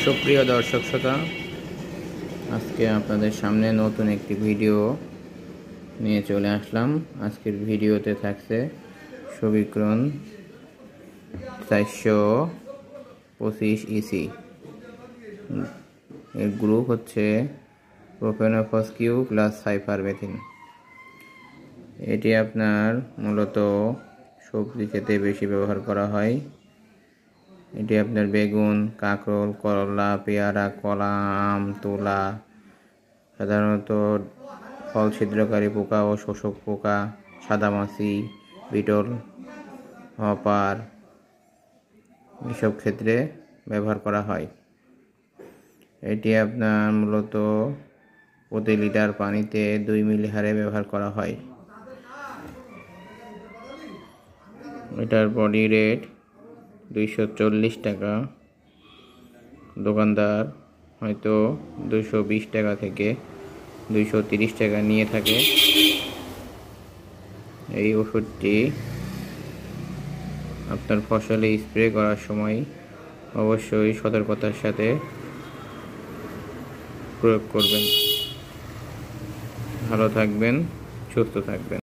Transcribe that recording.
সুপ্রিয় দর্শক শ্রোতা, আজকে আপনাদের সামনে নতুন একটি ভিডিও নিয়ে চলে আসলাম। আজকের ভিডিওতে থাকছে সবিক্রন 425 ইসি। এর গ্রুপ হচ্ছে প্রোপেনফস কিউ প্লাস সাইপারমেথিন। এটি আপনার মূলত সবজি খেতে বেশি ব্যবহার করা হয়। এটি আপনার বেগুন, কাঁকরোল, করলা, পেয়ারা, কলা, আম, তুলা, সাধারণত ফল ছিদ্রকারী পোকা ও শোষক পোকা, সাদামাছি, বিটল, হপার এসব ক্ষেত্রে ব্যবহার করা হয়। এটি আপনার মূলত প্রতি লিটার পানিতে 2 মিলি হারে ব্যবহার করা হয়। এটার বডি রেট 240 টাকা। দোকানদার হয়তো 220 টাকা থেকে 230 টাকা নিয়ে থাকে। এই ওষুধটি আপনার ফসলে স্প্রে করার সময় অবশ্যই সতর্কতার সাথে প্রয়োগ করবেন। ভালো থাকবেন, সুস্থ থাকবেন।